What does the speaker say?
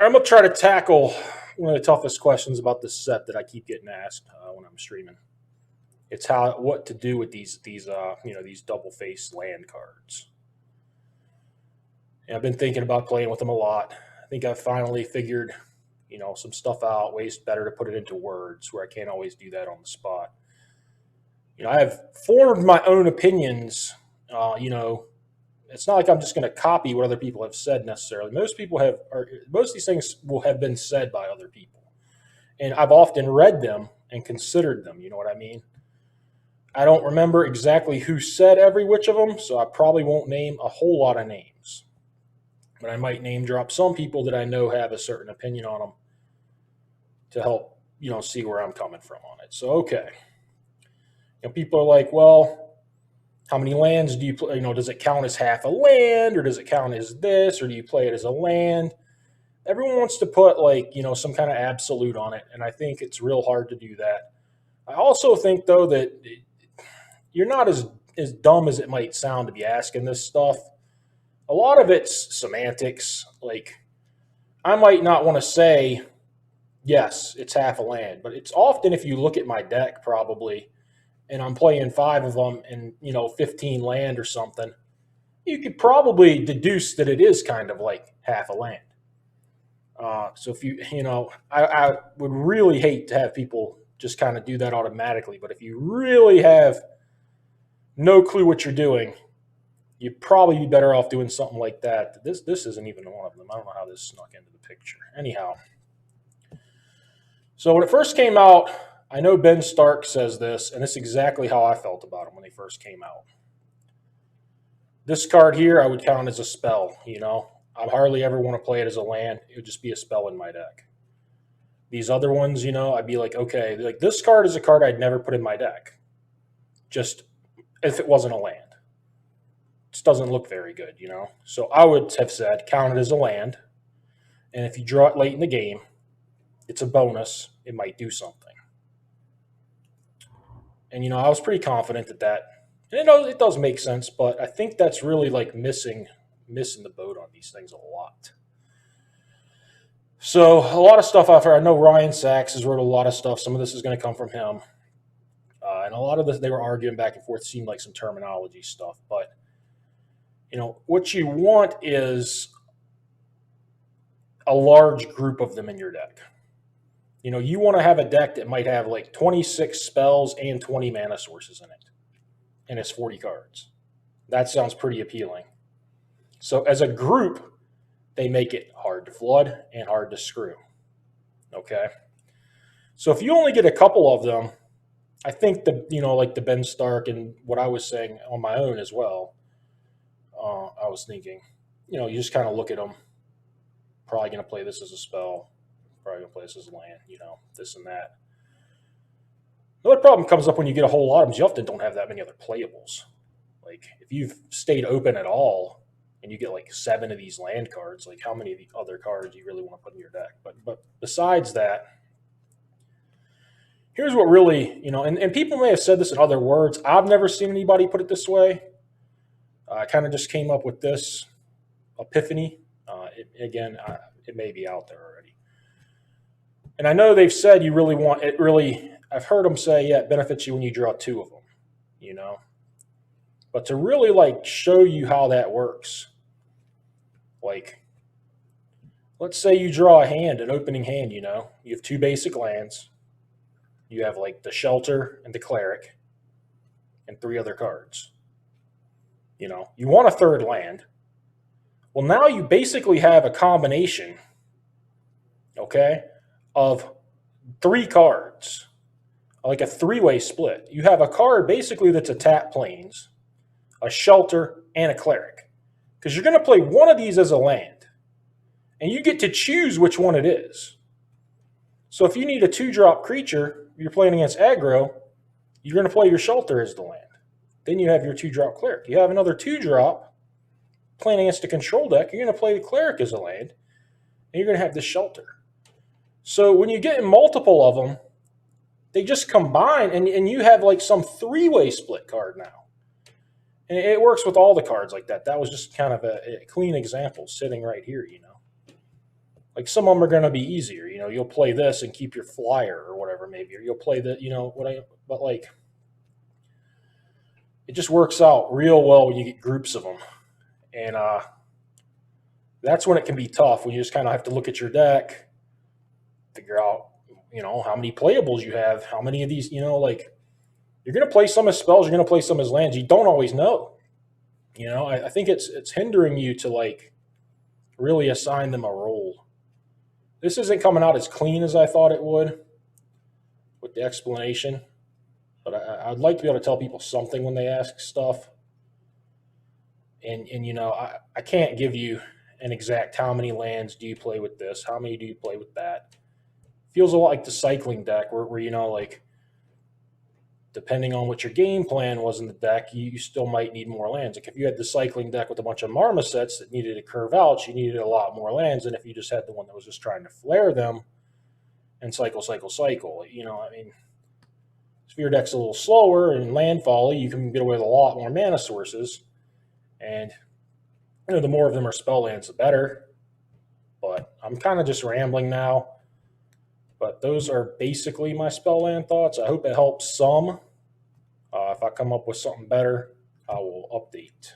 I'm gonna try to tackle one of the toughest questions about this set that I keep getting asked when I'm streaming. It's what to do with these double face land cards. And I've been thinking about playing with them a lot. I think I've finally figured some stuff out. Ways better to put it into words where I can't always do that on the spot. I have formed my own opinions. It's not like I'm just going to copy what other people have said necessarily. Most of these things will have been said by other people, and I've often read them and considered them. You know what I mean? I don't remember exactly who said every which of them, so I probably won't name a whole lot of names, but I might name drop some people that I know have a certain opinion on them to help see where I'm coming from on it. So okay, people are like, well, how many lands do you play? Does it count as half a land, or does it count as this, or do you play it as a land? Everyone wants to put some kind of absolute on it, and I think it's real hard to do that. I also think though that you're not as dumb as it might sound to be asking this stuff. A lot of it's semantics. Like, I might not want to say yes, it's half a land, but it's often, if you look at my deck probably, and I'm playing 5 of them and 15 land or something, you could probably deduce that it is kind of like half a land. So if I would really hate to have people just kind of do that automatically, but if you really have no clue what you're doing, you'd probably be better off doing something like that. This isn't even one of them. I don't know how this snuck into the picture. Anyhow, so when it first came out, I know Ben Stark says this, and it's exactly how I felt about them when they first came out. This card here, I would count as a spell. I hardly ever want to play it as a land. It would just be a spell in my deck. These other ones, I'd be like, okay, like this card is a card I'd never put in my deck, just if it wasn't a land. It just doesn't look very good, So I would have said count it as a land, and if you draw it late in the game, it's a bonus. It might do something. And I was pretty confident that, and it does make sense, but I think that's really like missing the boat on these things a lot. So a lot of stuff I've heard. I know Ryan Sachs has wrote a lot of stuff. Some of this is going to come from him, and a lot of this they were arguing back and forth. Seemed like some terminology stuff, but what you want is a large group of them in your deck. You want to have a deck that might have like 26 spells and 20 mana sources in it, and it's 40 cards. That sounds pretty appealing. So as a group, they make it hard to flood and hard to screw. Okay? So if you only get a couple of them, I think like the Ben Stark and what I was saying on my own as well, I was thinking, you just kind of look at them. Probably going to play this as a spell. Probably going to play this as a land, this and that. Another problem comes up when you get a whole lot of them. You often don't have that many other playables. Like, if you've stayed open at all and you get like 7 of these land cards, like how many of the other cards do you really want to put in your deck? But besides that, here's what really, and people may have said this in other words. I've never seen anybody put it this way. I kind of just came up with this epiphany. It may be out there already. And I know they've said you really want it. I've heard them say, yeah, it benefits you when you draw 2 of them. But to really like show you how that works, like, let's say you draw a hand, an opening hand. You have 2 basic lands. You have like the Shelter and the Cleric, and 3 other cards. You want a 3rd land. Well, now you basically have a combination, okay, of 3 cards, like a 3-way split. You have a card basically that's a tap plains, a Shelter, and a Cleric, because you're going to play one of these as a land, and you get to choose which one it is. So if you need a 2-drop creature, you're playing against aggro, you're going to play your Shelter as the land. Then you have your 2-drop Cleric. You have another 2-drop playing against a control deck, you're going to play the Cleric as a land, and you're going to have the Shelter. So when you get multiple of them, they just combine, and you have like some 3-way split card now. And it works with all the cards like that. That was just kind of a clean example sitting right here, Like some of them are going to be easier. You know, you'll play this and keep your flyer or whatever, maybe, or you'll play the, you know, what I, but like it just works out real well when you get groups of them. And that's when it can be tough when you just kind of have to look at your deck, figure out, you know, how many playables you have, how many of these, you know, like you're going to play some as spells, you're going to play some as lands. You don't always know. You know, I think it's hindering you to like really assign them a role. This isn't coming out as clean as I thought it would with the explanation, but I'd like to be able to tell people something when they ask stuff. And you know, I can't give you an exact how many lands do you play with this, how many do you play with that. Feels a lot like the cycling deck, where you know, like depending on what your game plan was in the deck, you still might need more lands. Like if you had the cycling deck with a bunch of marmosets that needed to curve out, you needed a lot more lands than if you just had the one that was just trying to flare them and cycle, cycle, cycle. You know, I mean, if your deck's a little slower and landfall, you can get away with a lot more mana sources. And you know, the more of them are spell lands, the better. But I'm kind of just rambling now. But those are basically my spell land thoughts. I hope it helps some. If I come up with something better, I will update.